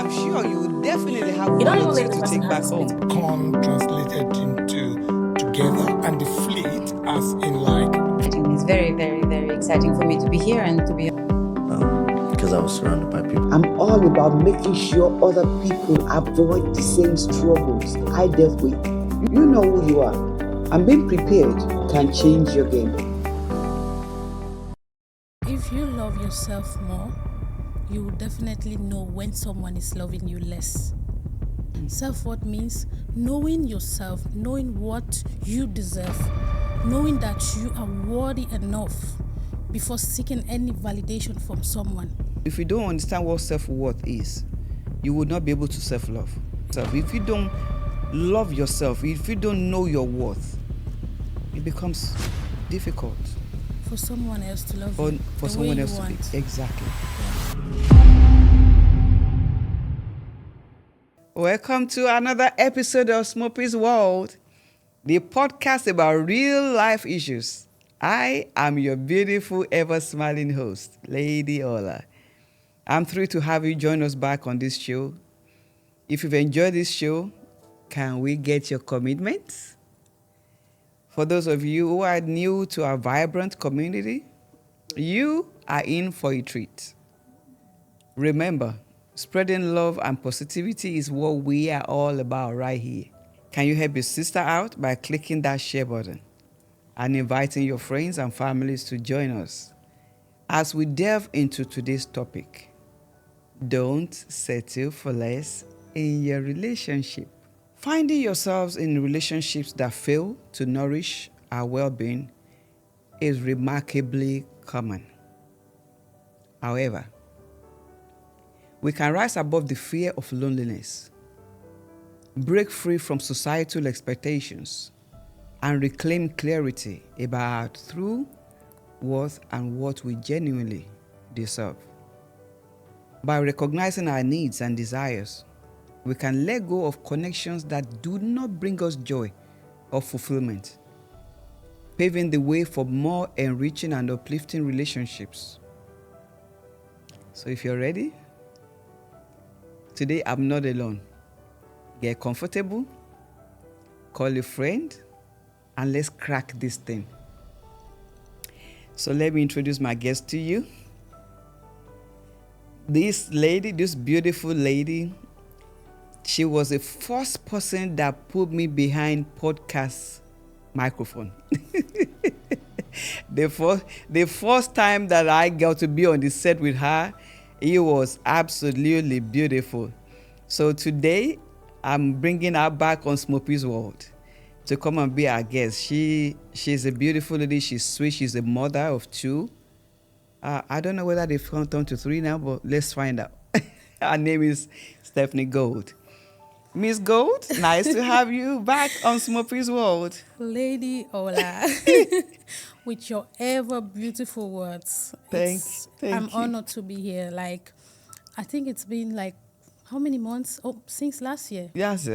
I'm sure you will definitely have You don't one or even two let to the take person back have home. Con translated into together, and the fleet as in like. It's very, very, very exciting for me to be here and to be. Because I was surrounded by people. I'm all about making sure other people avoid the same struggles I dealt with. You know who you are, and being prepared can change your game. If you love yourself more, you will definitely know when someone is loving you less. Self-worth means knowing yourself, knowing what you deserve, knowing that you are worthy enough before seeking any validation from someone. If you don't understand what self-worth is, you will not be able to self-love. So if you don't love yourself, if you don't know your worth, it becomes difficult For someone else to love you for the someone way you else to want. be. Exactly. Welcome to another episode of SMOPPY'S World, the podcast about real life issues. I am your beautiful, ever-smiling host, Lady Ola. I'm thrilled to have you join us back on this show. If you've enjoyed this show, can we get your commitment? For those of you who are new to our vibrant community, you are in for a treat. Remember, spreading love and positivity is what we are all about right here. Can you help your sister out by clicking that share button and inviting your friends and families to join us as we delve into today's topic? Don't settle for less in your relationship. Finding yourselves in relationships that fail to nourish our well-being is remarkably common. However, we can rise above the fear of loneliness, break free from societal expectations, and reclaim clarity about our true worth and what we genuinely deserve. By recognizing our needs and desires, we can let go of connections that do not bring us joy or fulfillment, paving the way for more enriching and uplifting relationships. So if you're ready, today I'm not alone. Get comfortable, call a friend, and let's crack this thing. So let me introduce my guest to you. This lady, this beautiful lady, she was the first person that put me behind podcast microphone. The first time that I got to be on the set with her, it was absolutely beautiful. So today, I'm bringing her back on SMOPPY'S World to come and be our guest. She's a beautiful lady. She's sweet. She's a mother of two. I don't know whether they've come to 3 now, but let's find out. Her name is Stephanie Gold. Miss Gold, nice to have you back on SMOPPY'S World. Lady Ola, with your ever beautiful words. Thank I'm you. honored to be here. I think it's been how many months? Oh, since last year. Last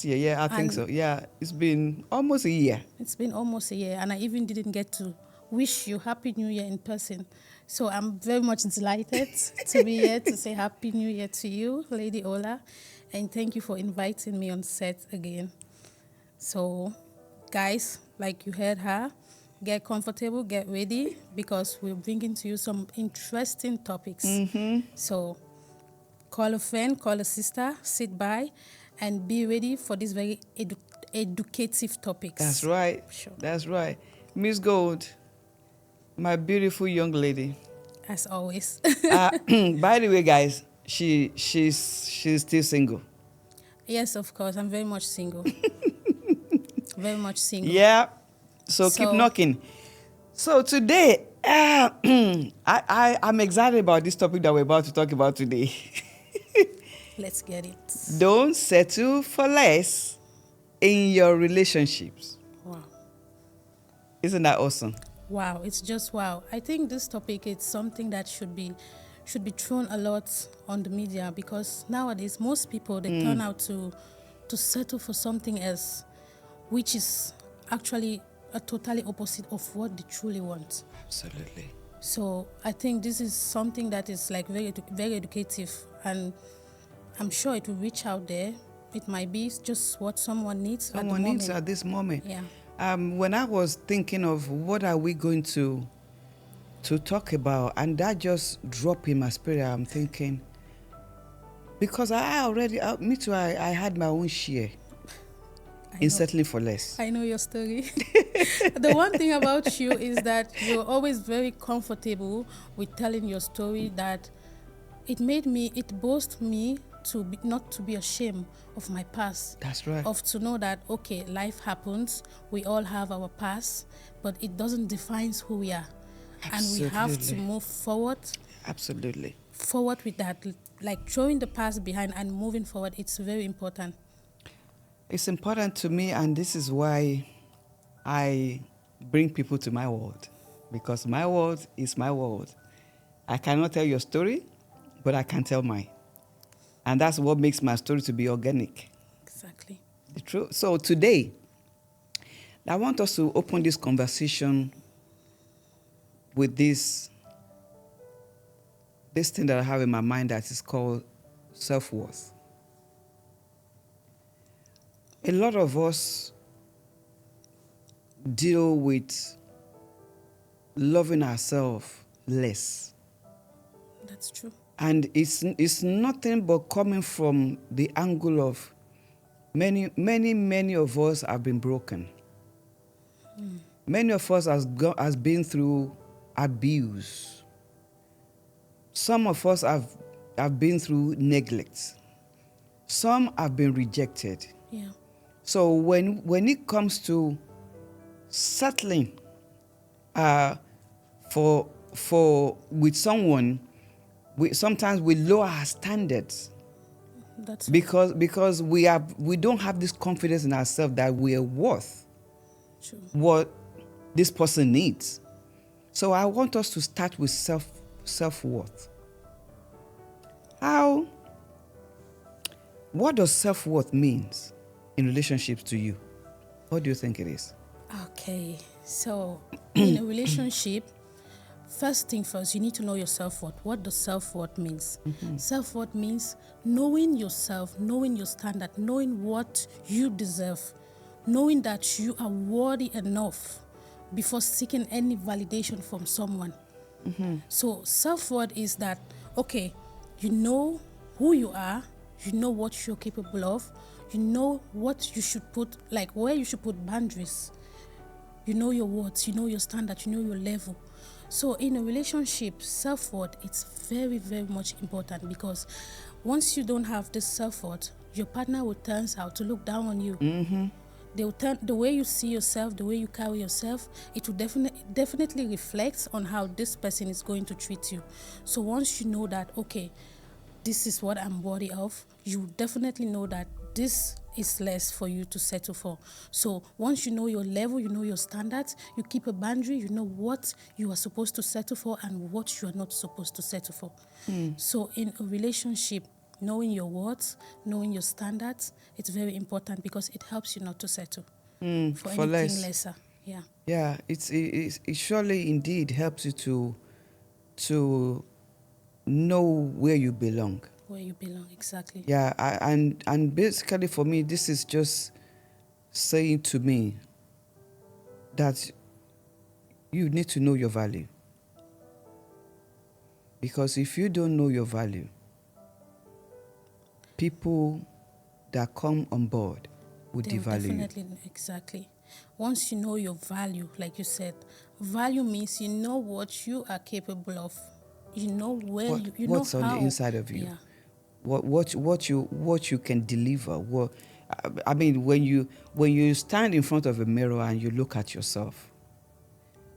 year, yeah, I think so. Yeah, it's been almost a year. It's been almost a year, and I even didn't get to wish you Happy New Year in person. So I'm very much delighted to be here to say Happy New Year to you, Lady Ola, and thank you for inviting me on set again. So, guys, like you heard her, get comfortable, get ready, because we're bringing to you some interesting topics. So, call a friend, call a sister, sit by, and be ready for these very educative topics. That's right. Sure. That's right. Miss Gold, my beautiful young lady. As always. By the way, guys, she's still single. Yes, of course. I'm very much single. Very much single. Yeah. So keep knocking. So today, I'm excited about this topic that we're about to talk about today. Let's get it. Don't settle for less in your relationships. Wow. Isn't that awesome? Wow, it's just wow. I think this topic is something that should be thrown a lot on the media, because nowadays most people, they turn out to settle for something else, which is actually a totally opposite of what they truly want. I'm sure it will reach out there. It might be just what someone needs at the Someone moment. needs at this moment. Yeah. When I was thinking of what are we going to talk about, and that just dropped in my spirit, I'm thinking, because I already, me too, I had my own share in settling for less. I know your story. The one thing about you is that you're always very comfortable with telling your story, that it boasts me not to be ashamed of my past. That's right. Of to know that, okay, life happens, we all have our past, but it doesn't define who we are. Absolutely. And we have to move forward. Absolutely. Forward with that, like throwing the past behind and moving forward. It's very important. It's important to me, and this is why I bring people to my world, because my world is my world. I cannot tell your story, but I can tell mine. And that's what makes my story to be organic. Exactly. The truth. So today, I want us to open this conversation with this thing that I have in my mind that is called self-worth. A lot of us deal with loving ourselves less. That's true. And it's nothing but coming from the angle of many of us have been broken. Many of us has been through abuse. Some of us have been through neglect. Some have been rejected. Yeah. So when it comes to settling for with someone, sometimes we lower our standards. That's Because we don't have this confidence in ourselves that we are worth true. what this person needs. So I want us to start with self-worth. What does self-worth means in relationships to you? What do you think it is? Okay, so in a relationship, first thing first, you need to know your self-worth. What does self-worth means? Self-worth means knowing yourself, knowing your standard, knowing what you deserve, knowing that you are worthy enough before seeking any validation from someone. So self-worth is that, okay, you know who you are, you know what you're capable of, you know what you should put, like where you should put boundaries. You know your words, you know your standard, you know your level. So in a relationship, self-worth, it's very, very much important, because once you don't have this self-worth, your partner will turn out to look down on you. They will turn, the way you see yourself, the way you carry yourself, it will definitely reflect on how this person is going to treat you. So once you know that, okay, this is what I'm worthy of, you definitely know that this is less for you to settle for. So once you know your level, you know your standards, you keep a boundary, you know what you are supposed to settle for and what you are not supposed to settle for. So in a relationship, knowing your words, knowing your standards, it's very important, because it helps you not to settle for anything lesser. Yeah. Yeah, it surely indeed helps you to know where you belong. Where you belong, exactly. Yeah, and basically for me, this is just saying to me that you need to know your value. Because if you don't know your value, people that come on board will They will devalue you. definitely, exactly. Once you know your value, like you said, value means you know what you are capable of. You know where you know what's on how. the inside of you. Yeah. What you can deliver. I mean, when you stand in front of a mirror and you look at yourself,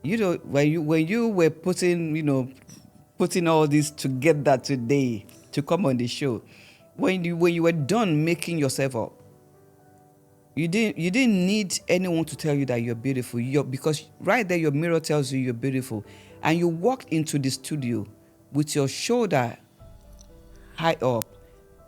you know, when you were putting all this together today to come on the show, when you were done making yourself up, you didn't need anyone to tell you that you're beautiful. Because right there your mirror tells you you're beautiful, and you walked into the studio with your shoulder high up,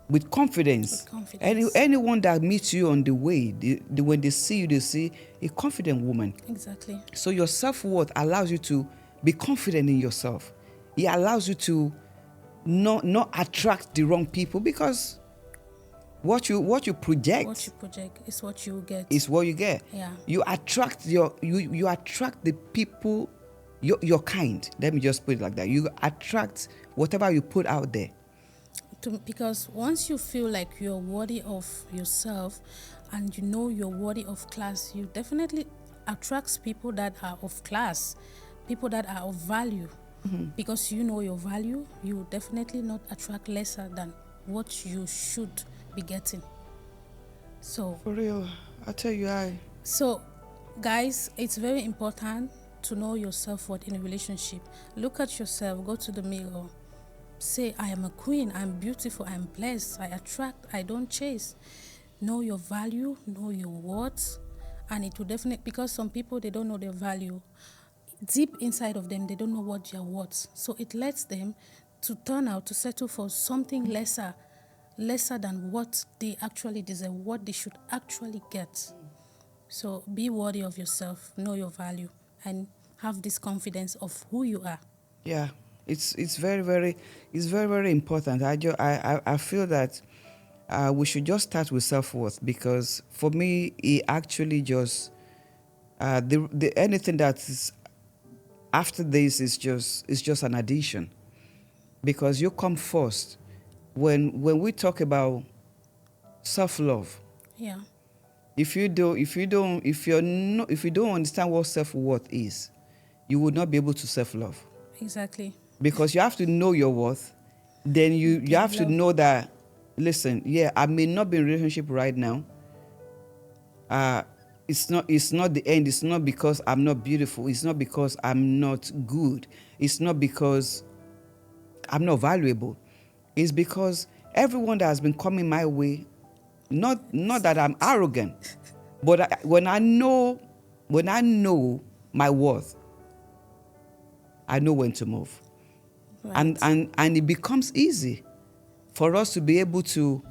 with confidence. Anyone that meets you on the way, when they see you, they see a confident woman. Exactly. So your self-worth allows you to be confident in yourself. It allows you to not attract the wrong people, because what you project What you project is what you get. is what you get. Yeah. You attract you attract the people, your kind. Let me just put it like that. You attract whatever you put out there. Because once you feel like you're worthy of yourself and you know you're worthy of class, you definitely attract people that are of class, people that are of value. Because you know your value, you will definitely not attract lesser than what you should be getting. So For real, I tell you, So, guys, it's very important to know your self-worth in a relationship. Look at yourself, go to the mirror. Say, I am a queen, I'm beautiful, I'm blessed, I attract, I don't chase. Know your value, know your worth, and it will definitely, because some people, they don't know their value. Deep inside of them, they don't know what they're worth. So it lets them to turn out to settle for something lesser than what they actually deserve, what they should actually get. So be worthy of yourself, know your value, and have this confidence of who you are. yeah, it's very important. I feel that we should just start with self-worth, because for me it actually just the anything that is after this is just an addition, because you come first. When we talk about self-love, Yeah, if you don't understand what self-worth is, you will not be able to self-love, exactly. because you have to know your worth. Then you have to love. know that, listen, yeah, I may not be in a relationship right now. It's not the end. It's not because I'm not beautiful. It's not because I'm not good. It's not because I'm not valuable. It's because everyone that has been coming my way, not that I'm arrogant, but when I know my worth, I know when to move. Right. And it becomes easy for us to be able to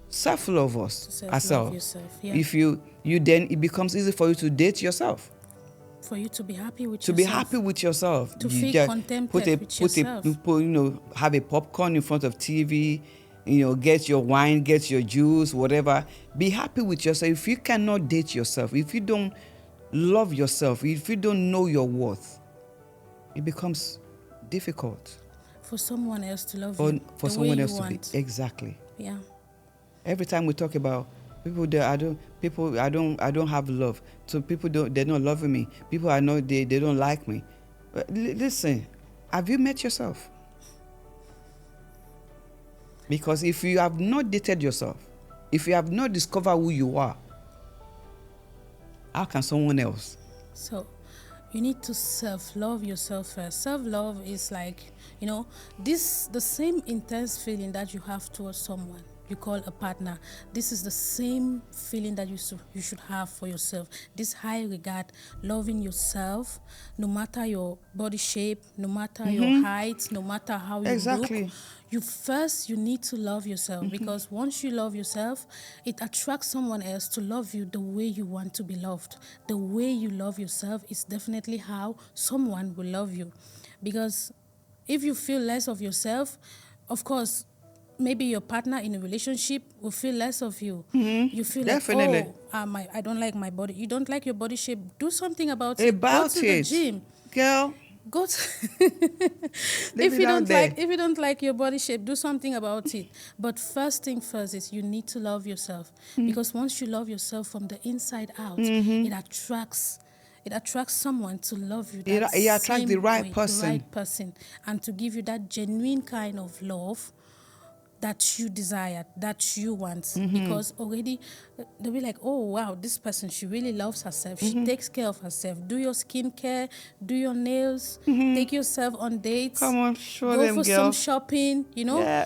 self-love To self-love ourselves. yourself, yeah. If you then it becomes easy for you to date yourself, For you to be happy with to yourself. be happy with yourself. To You feel just contented with yourself. have a popcorn in front of TV, get your wine, get your juice, whatever. Be happy with yourself. If you cannot date yourself, if you don't love yourself, if you don't know your worth, it becomes difficult For someone else to love for you the someone way else you to want. be. Exactly. Yeah. Every time we talk about people that I don't have love. So they're not loving me. People they don't like me. But listen, have you met yourself? Because if you have not dated yourself, if you have not discovered who you are, how can someone else? So you need to self-love yourself first. Self-love is like, the same intense feeling that you have towards someone you call a partner. This is the same feeling that you should have for yourself. This high regard, loving yourself, no matter your body shape, no matter your height, no matter how you Exactly. look. You need to love yourself, because once you love yourself, it attracts someone else to love you the way you want to be loved. The way you love yourself is definitely how someone will love you. Because if you feel less of yourself, of course, maybe your partner in a relationship will feel less of you. You feel Definitely. like, I don't like my body. You don't like your body shape. Do something about it. About Go to the it. gym. Girl, Go to Leave it out there. if you don't like your body shape, do something about it. But first thing first is you need to love yourself, because once you love yourself from the inside out, it attracts someone to love you. It attracts same the right way, person. the right person, and to give you that genuine kind of love that you desire, that you want. Because already they'll be like, oh wow, this person, she really loves herself. She takes care of herself. Do your skincare, do your nails, take yourself on dates. come on, show Go them, for girl. some shopping, Yeah.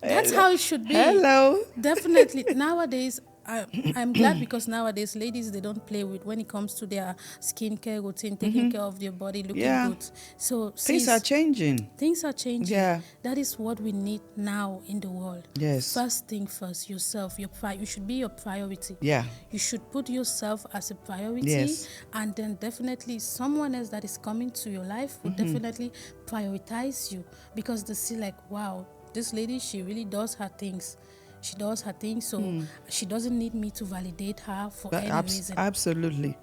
That's how it should be. Hello. Definitely. Nowadays, I'm glad, because nowadays ladies, they don't play with when it comes to their skincare routine, taking care of their body, looking Yeah. good. So Things are changing. Things are changing. Yeah. That is what we need now in the world. Yes. First thing first, yourself. You should be your priority. Yeah. You should put yourself as a priority. Yes. And then definitely someone else that is coming to your life will definitely prioritize you, because they see like, wow, this lady, she really does her things. She does her things, so she doesn't need me to validate her for any reason. Absolutely.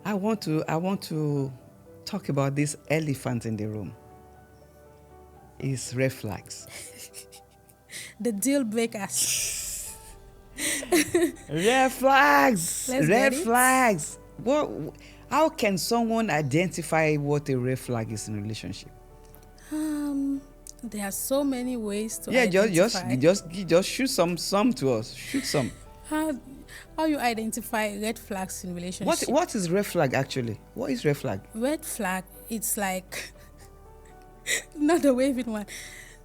I want to talk about this elephant in the room. It's red flags. The deal breakers. Red flags. Let's Red get it. flags. How can someone identify what a red flag is in a relationship? There are so many ways to Yeah, identify. just shoot some to us. Shoot some. How you identify red flags in relationship? What is red flag actually? What is red flag? Red flag, it's like not the waving one.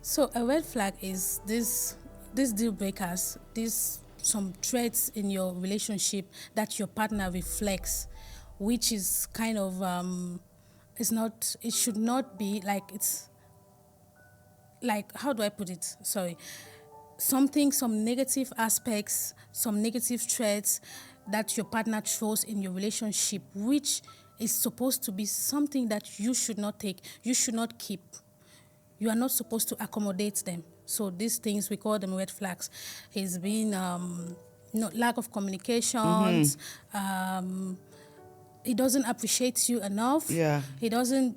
So a red flag is this deal breakers, this some traits in your relationship that your partner reflects, which is kind of it should not be like, it's like, how do I put it? Sorry. Some negative aspects, some negative traits that your partner throws in your relationship, which is supposed to be something that you should not take, you should not keep. You are not supposed to accommodate them. So these things, we call them red flags. It's been lack of communications. He doesn't appreciate you enough. Yeah. He doesn't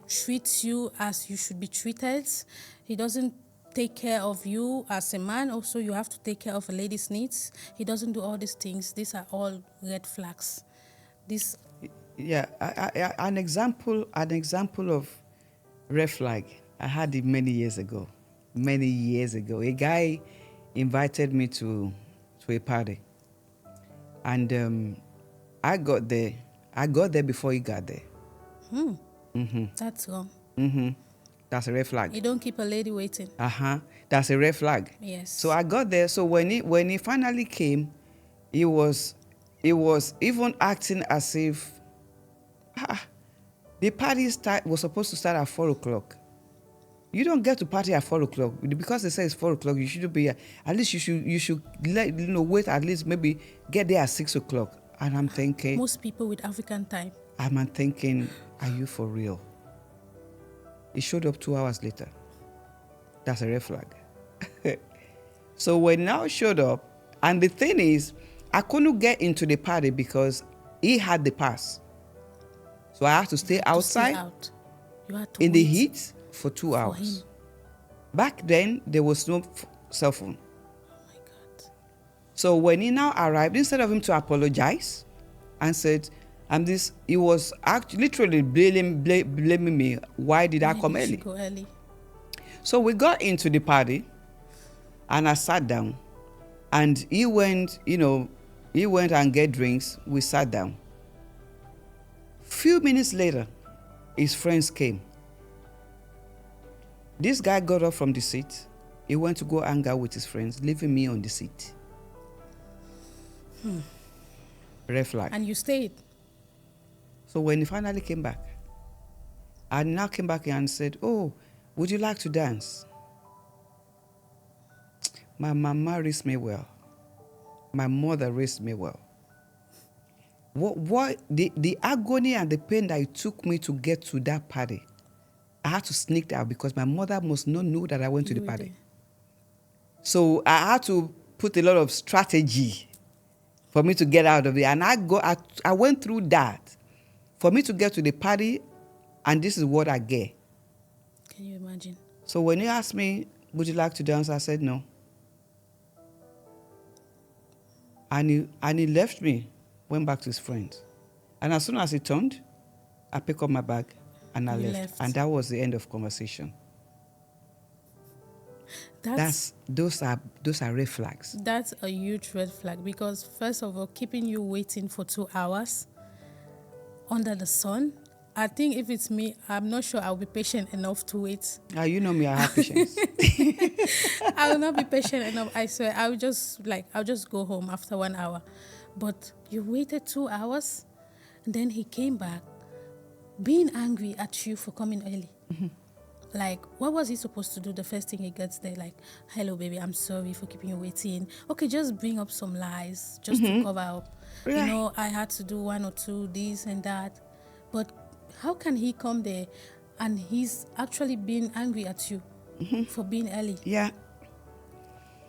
treat you as you should be treated. He doesn't take care of you as a man. Also, you have to take care of a lady's needs. He doesn't do all these things. These are all red flags. Yeah, an example of red flag. I had it many years ago. A guy invited me to a party, and I got there before he got there. That's wrong. That's a red flag. You don't keep a lady waiting. That's a red flag. Yes. So I got there. So when he finally came, he was even acting as if the party was supposed to start at 4:00. You don't get to party at 4:00 because they say it's 4:00. You shouldn't be. At least you should wait. At least maybe get there at 6:00. And I'm thinking. Most people with African time. I'm thinking, are you for real? He showed up 2 hours later. That's a red flag. So when he now showed up, and the thing is, I couldn't get into the party because he had the pass. So I had to stay outside You had to in the wait heat for 2 for hours. him. Back then, there was no cell phone. Oh my God. So when he now arrived, instead of him to apologize and said, he was actually literally blaming me. Why did I come You should early? go early. So we got into the party, and I sat down, and he went and get drinks. We sat down. Few minutes later, his friends came. This guy got up from the seat. He went to go hang out with his friends, leaving me on the seat. Red flag. And you stayed. So when he finally came back, I now came back and said, "Oh, would you like to dance?" My mama raised me well. My mother raised me well. What the agony and the pain that it took me to get to that party, I had to sneak out because my mother must not know that I went to the party. So I had to put a lot of strategy for me to get out of it. And I went through that for me to get to the party, and this is what I get. Can you imagine? So when he asked me, "Would you like to dance?" I said no. And he left me, went back to his friends. And as soon as he turned, I picked up my bag and I left. And that was the end of conversation. Those are red flags. That's a huge red flag because, first of all, keeping you waiting for 2 hours under the sun. I think if it's me, I'm not sure I'll be patient enough to wait. You know me, I have patience. I will not be patient enough. I swear, I'll just go home after 1 hour. But you waited 2 hours, and then he came back, being angry at you for coming early. Like, what was he supposed to do the first thing he gets there? Like, "Hello, baby, I'm sorry for keeping you waiting." Okay, just bring up some lies just to cover up. Right. I had to do 1 or 2, this and that. But how can he come there and he's actually being angry at you for being early. Yeah.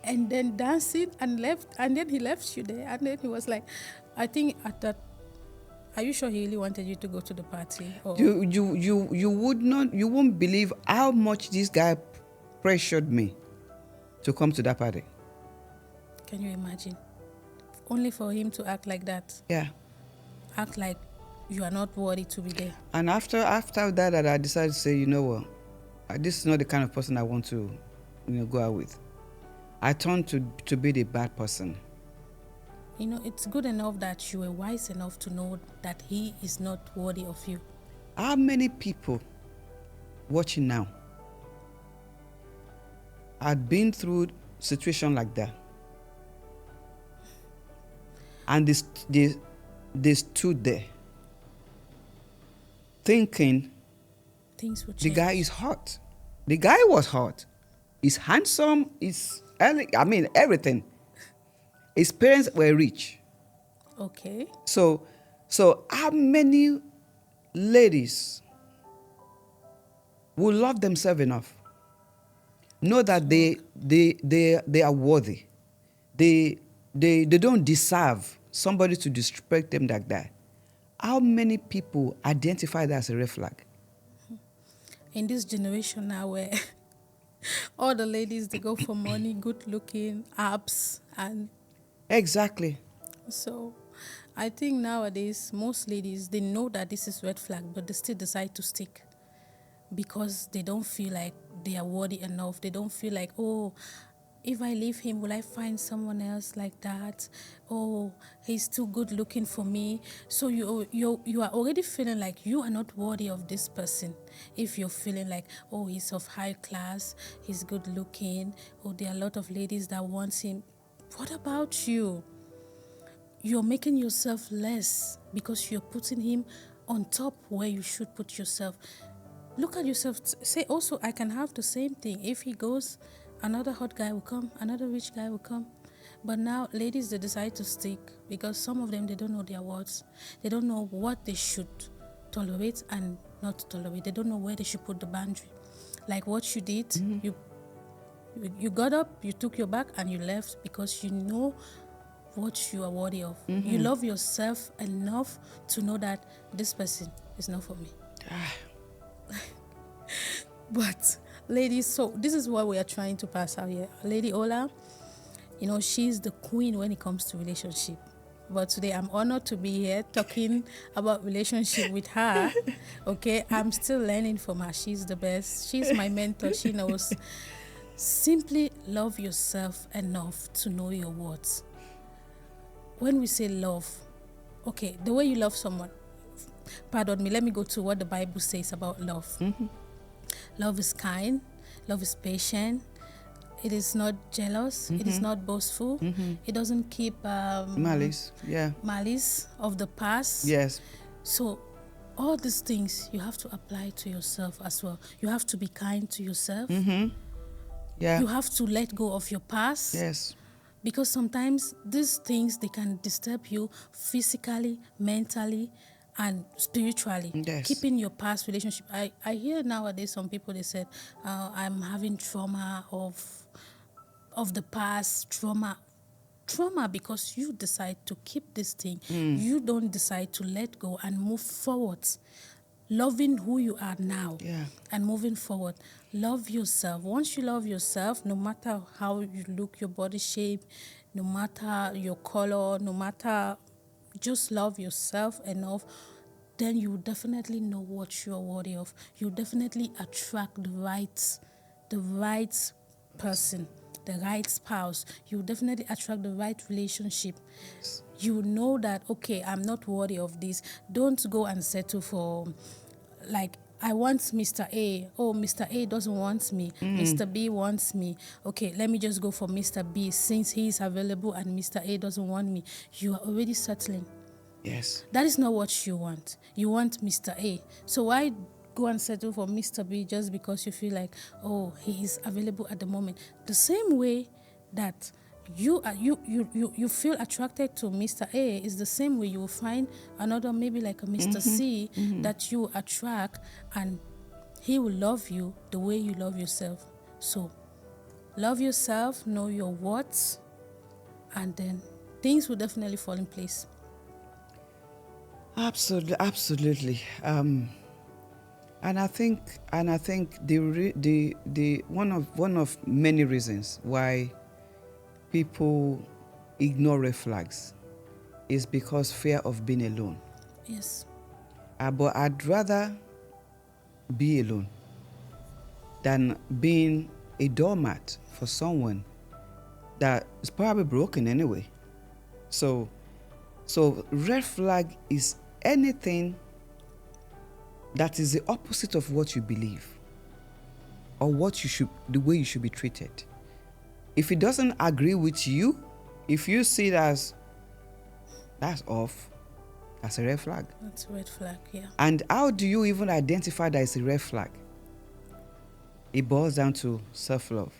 And then dancing and left, and then he left you there, and then he was like, I think at that, are you sure he really wanted you to go to the party? Or You would not, you won't believe how much this guy pressured me to come to that party. can you imagine? Only for him to act like that, Yeah. act like you are not worthy to be there. And after that, I decided to say, you know what, this is not the kind of person I want to, go out with. I turned to be the bad person. You know, it's good enough that you were wise enough to know that he is not worthy of you. How many people watching now had been through situation like that, and they stood there thinking Things will the change. guy is hot. The guy was hot. He's handsome. Everything. His parents were rich. Okay. So how many ladies will love themselves enough, know that they are worthy, they don't deserve somebody to disrespect them like that? How many people identify that as a red flag? In this generation now where all the ladies, they go for money, good looking, abs, and Exactly. so I think nowadays most ladies, they know that this is red flag, but they still decide to stick because they don't feel like they are worthy enough. They don't feel like, oh, if I leave him, will I find someone else like that? Oh, he's too good looking for me. So you are already feeling like you are not worthy of this person. If you're feeling like, oh, he's of high class, he's good looking, oh, there are a lot of ladies that want him. What about you? You're making yourself less because you're putting him on top where you should put yourself. Look at yourself. Say also, I can have the same thing. If he goes, another hot guy will come, another rich guy will come. But now, ladies, they decide to stick because some of them, they don't know their words. They don't know what they should tolerate and not tolerate. They don't know where they should put the boundary. Like what you did, you got up, you took your bag, and you left because you know what you are worthy of. You love yourself enough to know that this person is not for me. But ladies, so this is what we are trying to pass out here. Lady Ola, she's the queen when it comes to relationship. But today I'm honored to be here talking about relationship with her. Okay, I'm still learning from her. She's the best. She's my mentor. She knows. Simply love yourself enough to know your words. When we say love, okay, the way you love someone, pardon me, let me go to what the Bible says about love. Love is kind, love is patient, it is not jealous, it is not boastful, it doesn't keep Malice. Yeah. malice of the past. Yes. So all these things you have to apply to yourself as well. You have to be kind to yourself. Yeah. You have to let go of your past. Yes. Because sometimes these things, they can disturb you physically, mentally, and spiritually. Yes. Keeping your past relationship. I hear nowadays some people, they said, I'm having trauma of the past, trauma because you decide to keep this thing. You don't decide to let go and move forward. Loving who you are now and moving forward. Love yourself. Once you love yourself, no matter how you look, your body shape, no matter your color, no matter, just love yourself enough, then you definitely know what you are worthy of. You definitely attract the right person, the right spouse. You definitely attract the right relationship. You know that, okay, I'm not worthy of this. Don't go and settle for, like, I want Mr. A. Oh, Mr. A doesn't want me. Mr. B wants me. Okay, let me just go for Mr. B since he is available and Mr. A doesn't want me. You are already settling. Yes. That is not what you want. You want Mr. A. So why go and settle for Mr. B just because you feel like, oh, he is available at the moment? The same way that you feel attracted to Mr. A is the same way you will find another, maybe like a Mr. C, that you attract, and He will love you the way you love yourself. So love yourself, know your worth, and then things will definitely fall in place. Absolutely, absolutely. And I think the one of many reasons why people ignore red flags is because fear of being alone. Yes. But I'd rather be alone than being a doormat for someone that is probably broken anyway. So red flag is anything that is the opposite of what you believe or the way you should be treated. If it doesn't agree with you, if you see it as that's off, that's a red flag. That's a red flag, yeah. And how do you even identify that it's a red flag? It boils down to self-love,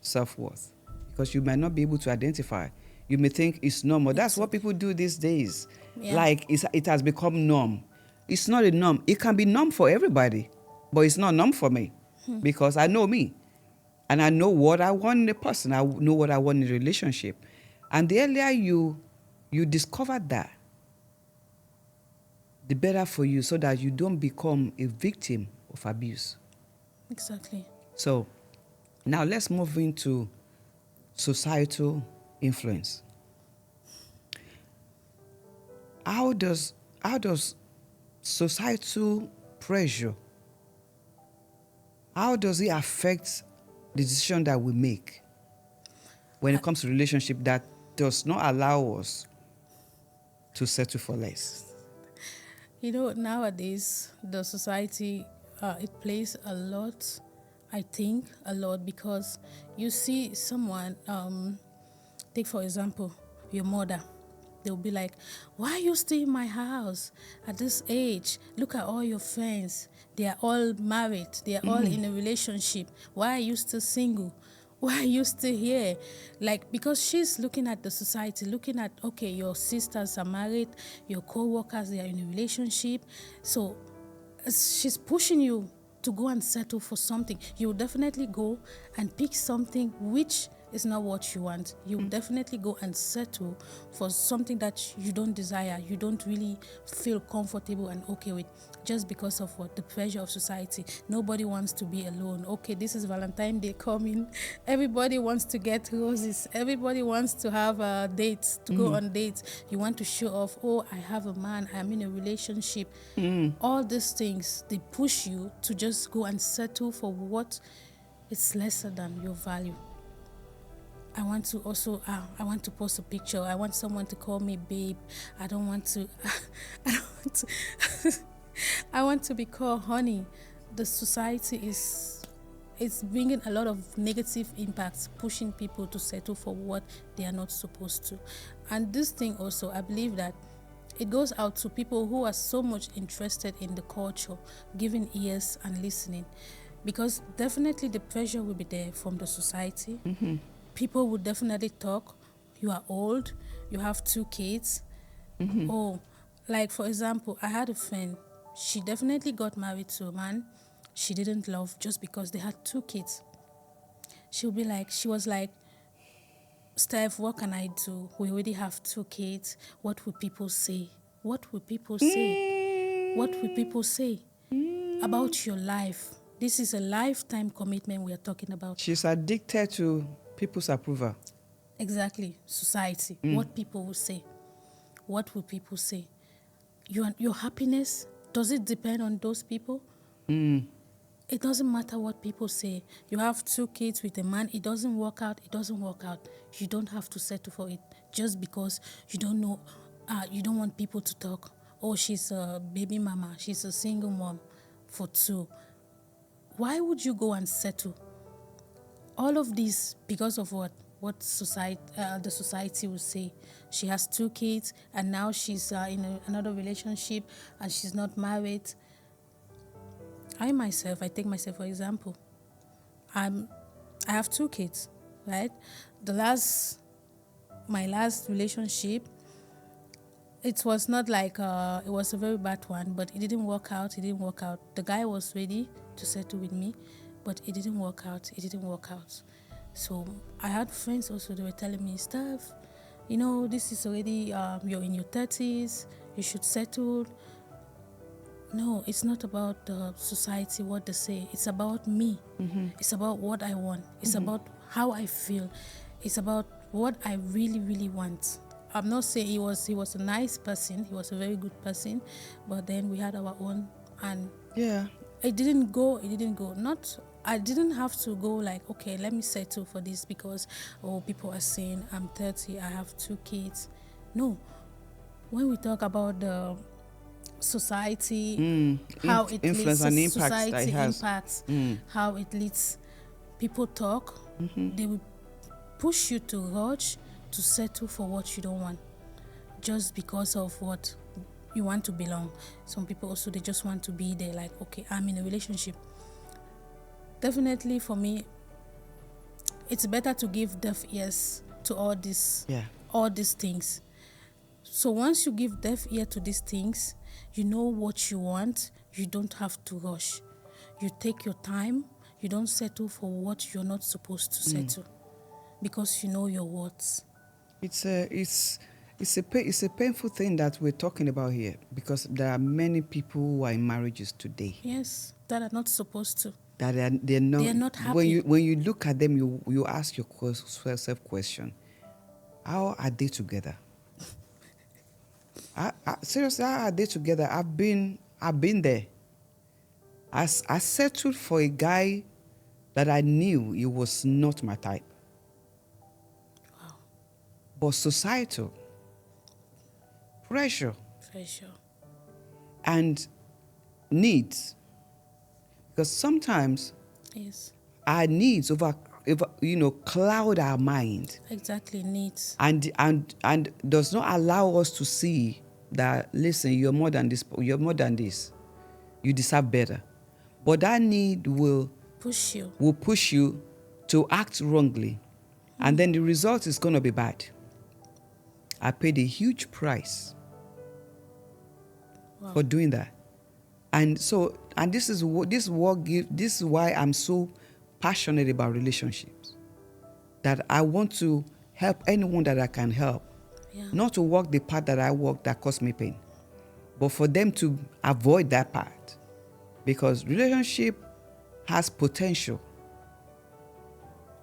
self-worth, because you might not be able to identify. You may think it's normal. That's what people do these days. Yeah. Like it has become norm. It's not a norm. It can be norm for everybody, but it's not norm for me because I know me. And I know what I want in a person. I know what I want in a relationship. And the earlier you discover that, the better for you, so that you don't become a victim of abuse. Exactly. So now let's move into societal influence. How does societal pressure, how does it affect the decision that we make when it comes to relationship that does not allow us to settle for less? You know, nowadays, the society, it plays a lot, I think, a lot, because you see someone, take for example, your mother. They'll be like, why are you still in my house at this age? Look at all your friends. They are all married. They are all in a relationship. Why are you still single? Why are you still here? Like, because she's looking at the society, looking at, okay, your sisters are married, your co-workers, they are in a relationship. So she's pushing you to go and settle for something. You will definitely go and pick something which is not what you want. You will definitely go and settle for something that you don't desire, you don't really feel comfortable and okay with, just because of what? The pressure of society. Nobody wants to be alone. Okay, this is Valentine's Day coming. Everybody wants to get roses. Everybody wants to have dates, to go on dates. You want to show off, oh, I have a man, I'm in a relationship. All these things, they push you to just go and settle for what is lesser than your value. I want to also, I want to post a picture. I want someone to call me babe. I don't want to, I want to be called honey. The society is bringing a lot of negative impacts, pushing people to settle for what they are not supposed to. And this thing also, I believe that it goes out to people who are so much interested in the culture, giving ears and listening. Because definitely the pressure will be there from the society. People would definitely talk. You are old, you have 2 kids. Oh, like for example, I had a friend. She definitely got married to a man she didn't love just because they had 2 kids. She was like, Steph, what can I do? We already have 2 kids. What will people say? What will people say? What will people say about your life? This is a lifetime commitment we are talking about. She's addicted to people's approval. Exactly. Society. What people will say. What will people say? Your happiness, does it depend on those people? It doesn't matter what people say. You have 2 kids with a man, it doesn't work out, it doesn't work out. You don't have to settle for it just because you don't know, you don't want people to talk. Oh, she's a baby mama, she's a single mom for 2. Why would you go and settle? All of this because of what? What society, the society will say. She has 2 kids and now she's in another relationship and she's not married. I take myself for example. I have 2 kids, right? My last relationship, it was not like, it was a very bad one, but it didn't work out. The guy was ready to settle with me, but it didn't work out. It didn't work out. So I had friends also, they were telling me, Steph, this is already, you're in your 30s, you should settle. No, it's not about the society, what they say. It's about me. It's about what I want. It's about how I feel. It's about what I really, really want. I'm not saying he was a nice person. He was a very good person. But then we had our own, and Yeah. it didn't go. I didn't have to go like, okay, let me settle for this because, people are saying I'm 30, I have 2 kids. No. When we talk about the society, how it influence leads and to impact that it society has. impacts, how it leads people talk, they will push you to rush to settle for what you don't want just because of what you want to belong. Some people also, they just want to be there, like, okay, I'm in a relationship. Definitely for me, it's better to give deaf ears to all these things. So once you give deaf ear to these things, you know what you want. You don't have to rush. You take your time. You don't settle for what you're not supposed to settle, because you know your worth. It's a painful thing that we're talking about here, because there are many people who are in marriages today Yes, that are not supposed to. that they're not. They are not happy. When you look at them, you ask yourself question: how are they together? Seriously, how are they together? I've been there. I settled for a guy that I knew he was not my type. Wow. But societal pressure and needs, because sometimes Yes, our needs cloud our mind exactly, needs. and does not allow us to see that, listen, you're more than this, you deserve better. But that need will Push you. push you to act wrongly, and then the result is going to be bad. I paid a huge price for doing that, and this is why I'm so passionate about relationships, that I want to help anyone that I can help, not to walk the path that I walk that caused me pain, but for them to avoid that path, because relationship has potential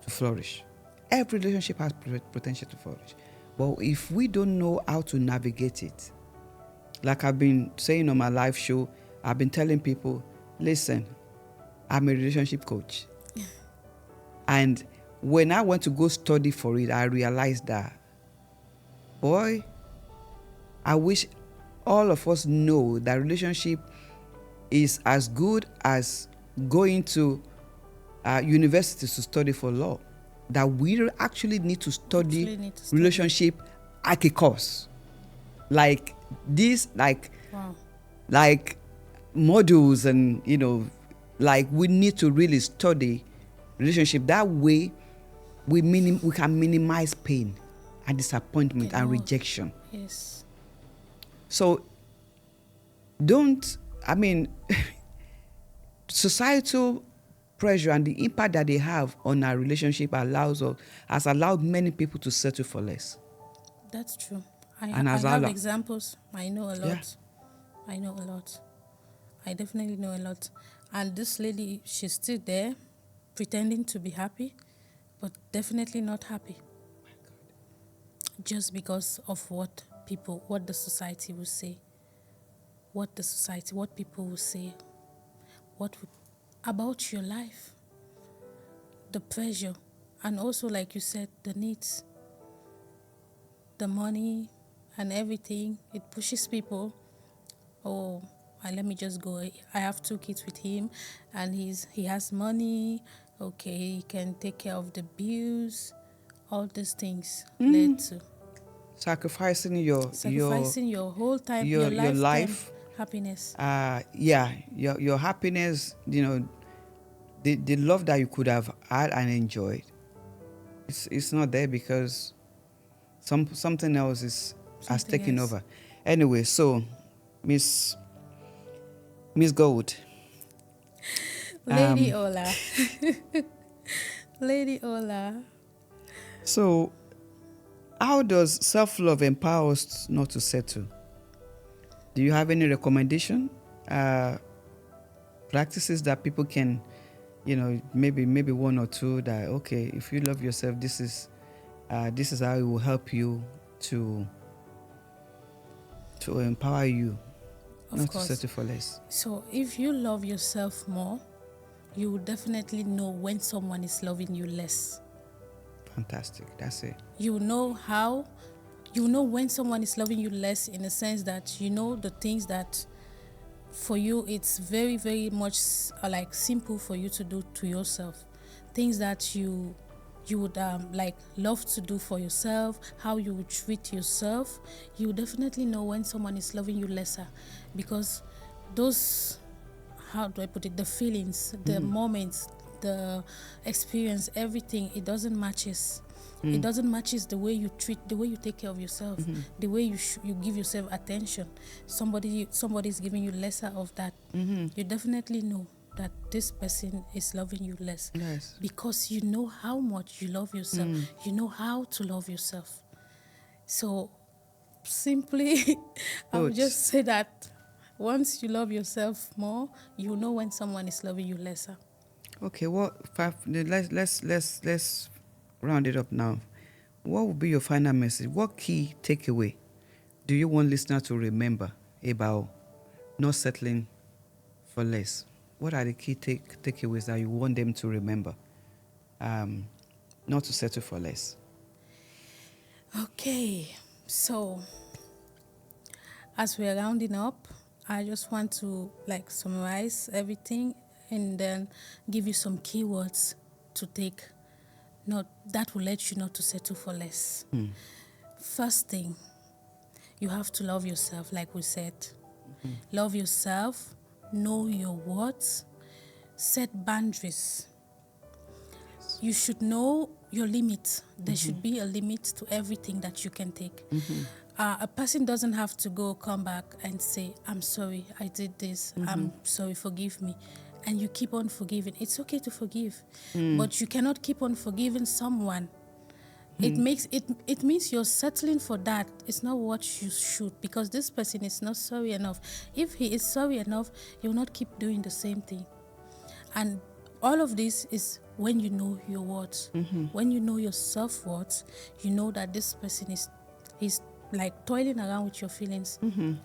to flourish. Every relationship has potential to flourish. But if we don't know how to navigate it, like I've been saying on my live show, I've been telling people, listen, I'm a relationship coach. And when I went to go study for it, I realized that, boy, I wish all of us know that relationship is as good as going to universities to study for law. That we actually need to study relationship like a course, like this, like modules, and like we need to really study relationship. That way, we can minimize pain and disappointment and rejection. Yes. So societal pressure and the impact that they have on our relationship has allowed many people to settle for less. That's true. I And have examples. I know a lot. Yeah. I know a lot. I definitely know a lot. And this lady, she's still there, pretending to be happy, but definitely not happy. Just because of what the society will say. What people will say. About your life. The pressure. And also, like you said, the needs. The money and everything. It pushes people. Oh, let me just go. I have 2 kids with him, and he has money. Okay, he can take care of the bills. All these things led to Sacrificing your whole time, your life, happiness. Your happiness. The love that you could have had and enjoyed. It's not there because something else has taken over. Anyway, so Miss Gold. Lady Ola. Lady Ola. So, how does self-love empower us not to settle? Do you have any recommendation, practices that people can, maybe one or two that, okay, if you love yourself, this is how it will help you to empower you Of not course. to settle for less. So if you love yourself more, you will definitely know when someone is loving you less. Fantastic. That's it. You know when someone is loving you less, in the sense that you know the things that for you it's very, very much like simple for you to do to yourself. Things that you would like love to do for yourself, how you would treat yourself. You will definitely know when someone is loving you lesser, because those, how do I put it, the feelings, the moments, the experience, everything, it doesn't matches. It doesn't matches the way you treat, the way you take care of yourself, the way you give yourself attention. Somebody's giving you lesser of that. You definitely know that this person is loving you less. Yes. Because you know how much you love yourself. You know how to love yourself. So simply, I would Good. just say that once you love yourself more, you know when someone is loving you lesser. Okay, let's round it up now. What would be your final message? What key takeaway do you want listeners to remember about not settling for less? What are the key takeaways that you want them to remember? Not to settle for less. Okay, so as we're rounding up, I just want to summarize everything and then give you some keywords to take. That will let you not to settle for less. First thing, you have to love yourself, like we said. Love yourself, know your worth, set boundaries. You should know your limit. There should be a limit to everything that you can take. A person doesn't have to come back and say, I'm sorry, I did this, I'm sorry, forgive me. And you keep on forgiving. It's okay to forgive, but you cannot keep on forgiving someone. It means you're settling for that. It's not what you should, because this person is not sorry enough. If he is sorry enough, you'll not keep doing the same thing. And all of this is when you know your worth. When you know your self-worth, you know that this person is like toiling around with your feelings.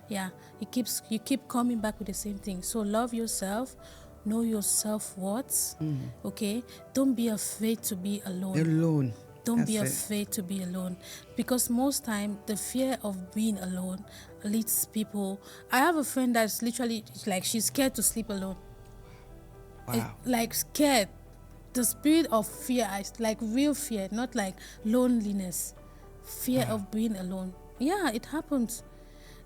Yeah, you keep coming back with the same thing. So love yourself, know your self-worth. Okay, don't be afraid to be alone. Don't be afraid to be alone, because most time the fear of being alone leads people. I have a friend that's literally she's scared to sleep alone. Wow. Scared. The spirit of fear is real fear, not like loneliness. Fear of being alone. Yeah, it happens.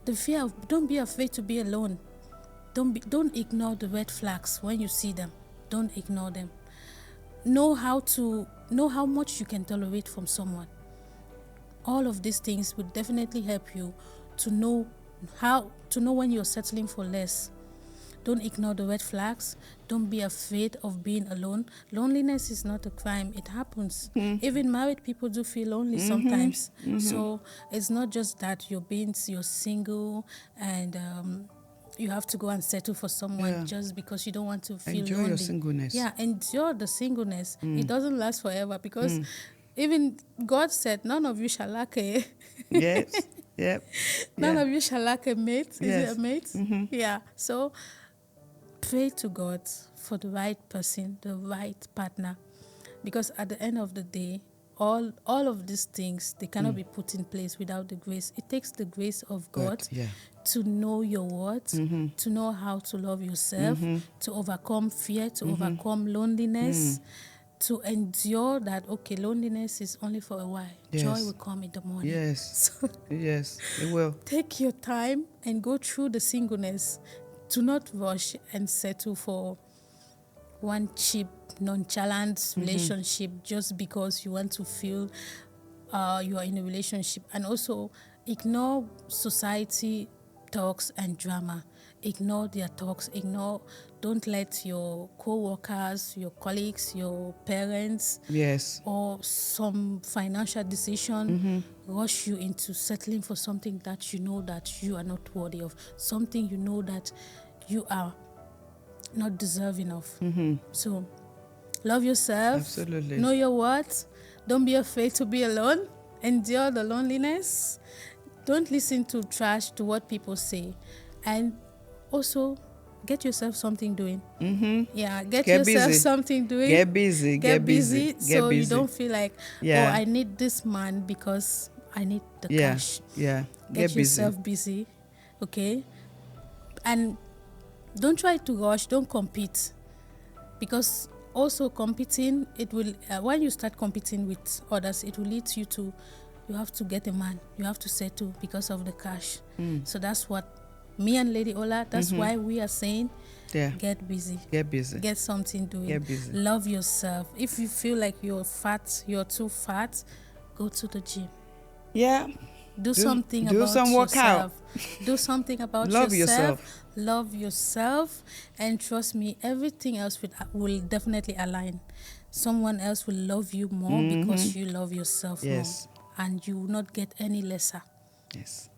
The fear of, don't be afraid to be alone. Don't ignore the red flags when you see them. Don't ignore them. Know how much you can tolerate from someone. All of these things would definitely help you to know when you're settling for less. Don't ignore the red flags. Don't be afraid of being alone. Loneliness is not a crime. It happens. Even married people do feel lonely sometimes. So it's not just that you're single and you have to go and settle for someone just because you don't want to feel Enjoy lonely. your singleness. Yeah, endure the singleness. It doesn't last forever, because even God said, none of you shall lack a... Yes. Yep. None of you shall lack a mate. Is Yes. it a mate? Yeah. So pray to God for the right person, the right partner, because at the end of the day, all of these things, they cannot be put in place without the grace. It takes the grace of God to know your worth, to know how to love yourself, to overcome fear, to overcome loneliness, to endure that, okay, loneliness is only for a while. Yes. Joy will come in the morning. Yes. So Yes, it will. take your time and go through the singleness. Do not rush and settle for one cheap, nonchalant relationship just because you want to feel you are in a relationship. And also ignore society talks and drama. ignore their talks, don't let your co-workers, your colleagues, your parents, Yes. or some financial decision rush you into settling for something that you know that you are not worthy of, something you know that you are not deserving of. So love yourself. Absolutely. Know your worth. Don't be afraid to be alone. Endure the loneliness. Don't listen to trash, to what people say. And also, get yourself something doing. Yeah, get yourself busy. something doing. Get busy. Get busy. Get So you busy. don't feel like, Yeah. I need this man because I need the Yeah. cash. Yeah. Get yourself busy. Okay? And don't try to rush. Don't compete. Because also competing, it will, when you start competing with others, it will lead you to, you have to get a man, you have to settle because of the cash. So that's what me and Lady Ola, that's why we are saying, Yeah. get busy. Get busy. Get something doing. Get busy. Love yourself. If you feel like you're fat, you're too fat, go to the gym. Yeah. Do something do about some workout. yourself. Do something about Love yourself. yourself. Love yourself. And trust me, everything else will definitely align. Someone else will love you more because you love yourself Yes. more. And you will not get any lesser. Yes.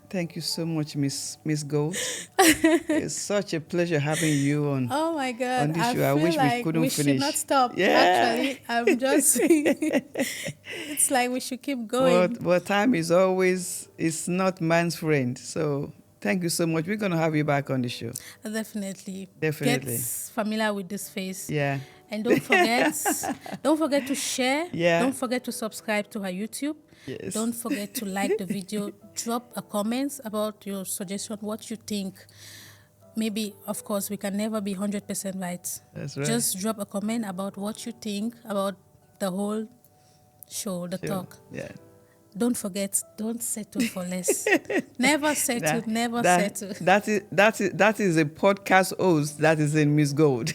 Thank you so much, Miss Gold. It's such a pleasure having you on. Oh my God. On this I show. I feel wish we like couldn't we finish. should not stop. Yeah. Actually, I'm just it's like we should keep going. But time is always, it's not man's friend. So thank you so much. We're going to have you back on the show. Definitely. Definitely. Get familiar with this face. Yeah. And don't forget to share. Yeah. Don't forget to subscribe to her YouTube. Yes. Don't forget to like the video. Drop a comment about your suggestion, what you think. Maybe, of course, we can never be 100% right. That's right. Just drop a comment about what you think about the whole show, the Sure. talk. Yeah. Don't forget, don't settle for less. Never settle, never that, settle. That is a podcast host that is in Miss Gold.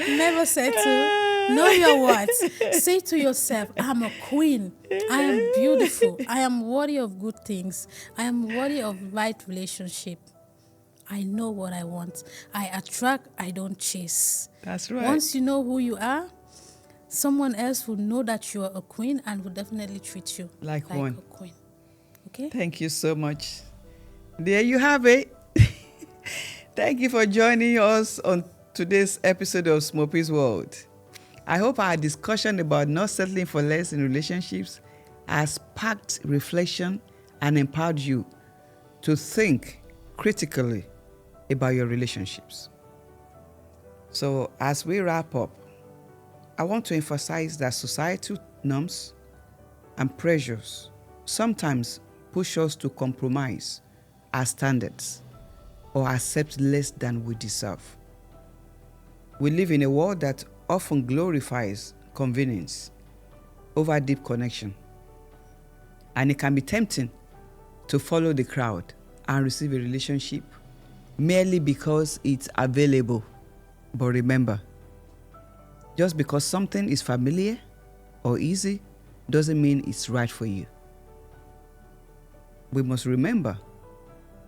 Never settle. Know your worth. Say to yourself, I'm a queen. I am beautiful. I am worthy of good things. I am worthy of right relationship. I know what I want. I attract, I don't chase. That's right. Once you know who you are, someone else will know that you are a queen and will definitely treat you Like like one. a queen. Okay? Thank you so much. There you have it. Thank you for joining us on today's episode of SMOPPY'S World. I hope our discussion about not settling for less in relationships has sparked reflection and empowered you to think critically about your relationships. So as we wrap up, I want to emphasize that societal norms and pressures sometimes push us to compromise our standards or accept less than we deserve. We live in a world that often glorifies convenience over deep connection, and it can be tempting to follow the crowd and receive a relationship merely because it's available. But remember, just because something is familiar or easy doesn't mean it's right for you. We must remember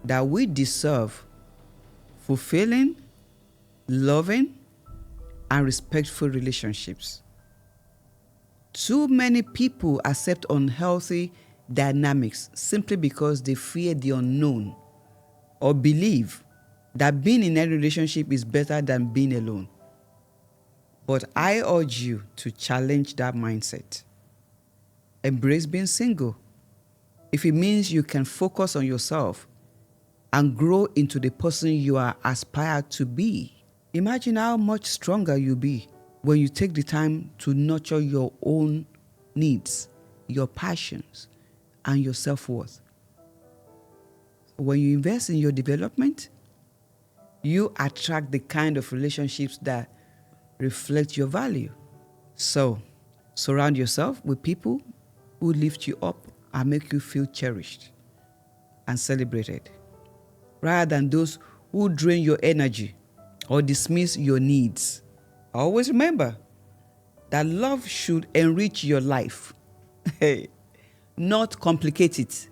that we deserve fulfilling, loving, and respectful relationships. Too many people accept unhealthy dynamics simply because they fear the unknown or believe that being in a relationship is better than being alone. But I urge you to challenge that mindset. Embrace being single if it means you can focus on yourself and grow into the person you are aspired to be. Imagine how much stronger you'll be when you take the time to nurture your own needs, your passions, and your self-worth. When you invest in your development, you attract the kind of relationships that reflect your value. So, surround yourself with people who lift you up and make you feel cherished and celebrated, rather than those who drain your energy or dismiss your needs. Always remember that love should enrich your life, not complicate it.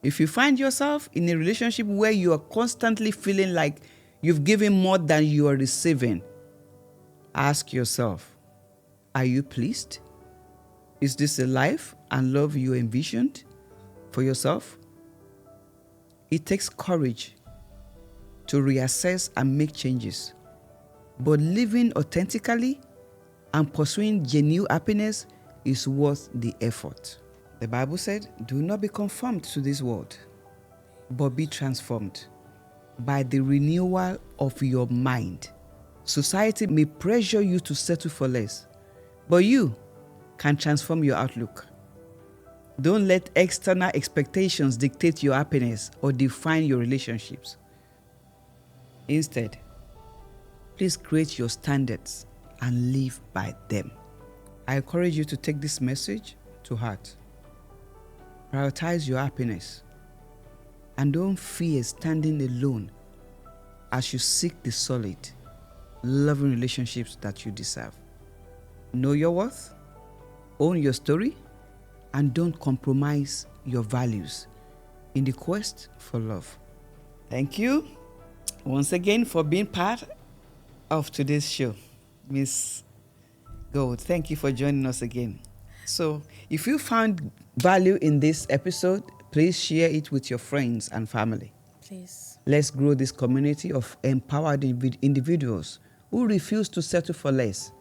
If you find yourself in a relationship where you are constantly feeling like you've given more than you are receiving, ask yourself, are you pleased? Is this a life and love you envisioned for yourself? It takes courage to reassess and make changes, but living authentically and pursuing genuine happiness is worth the effort. The Bible said, do not be conformed to this world, but be transformed by the renewal of your mind. Society may pressure you to settle for less, but you can transform your outlook. Don't let external expectations dictate your happiness or define your relationships. Instead, please create your standards and live by them. I encourage you to take this message to heart. Prioritize your happiness and don't fear standing alone as you seek the solid, loving relationships that you deserve. Know your worth, own your story, and don't compromise your values in the quest for love. Thank you once again for being part of today's show. Miss Gold, thank you for joining us again. So if you found value in this episode, please share it with your friends and family. Please. Let's grow this community of empowered individuals who refuse to settle for less.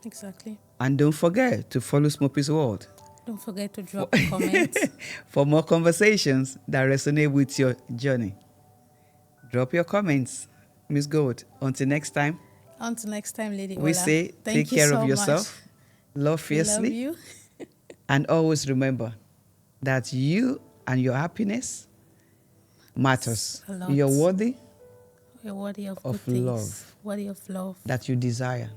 Exactly. And don't forget to follow SMOPPY'S World Don't forget to drop a comment. for more conversations that resonate with your journey. Drop your comments, Miss Gold. Until next time, Until next time, Lady Ola. we say Thank take you care so of yourself, love much. We fiercely, love you. and always remember that you and your happiness matters. A lot. You're worthy You're worthy of of good things. love. Worthy of love. that you desire.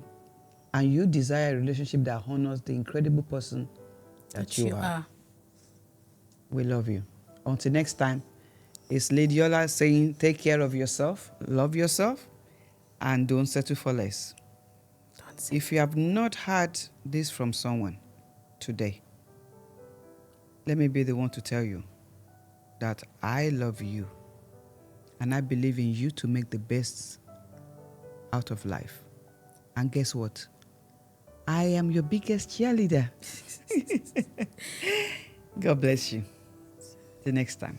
And you desire a relationship that honors the incredible person that you are. We love you. Until next time, it's Lady Ola saying, take care of yourself, love yourself, and don't settle for less. Don't say If you have not heard this from someone today, let me be the one to tell you that I love you and I believe in you to make the best out of life. And guess what? I am your biggest cheerleader. God bless you. Till next time.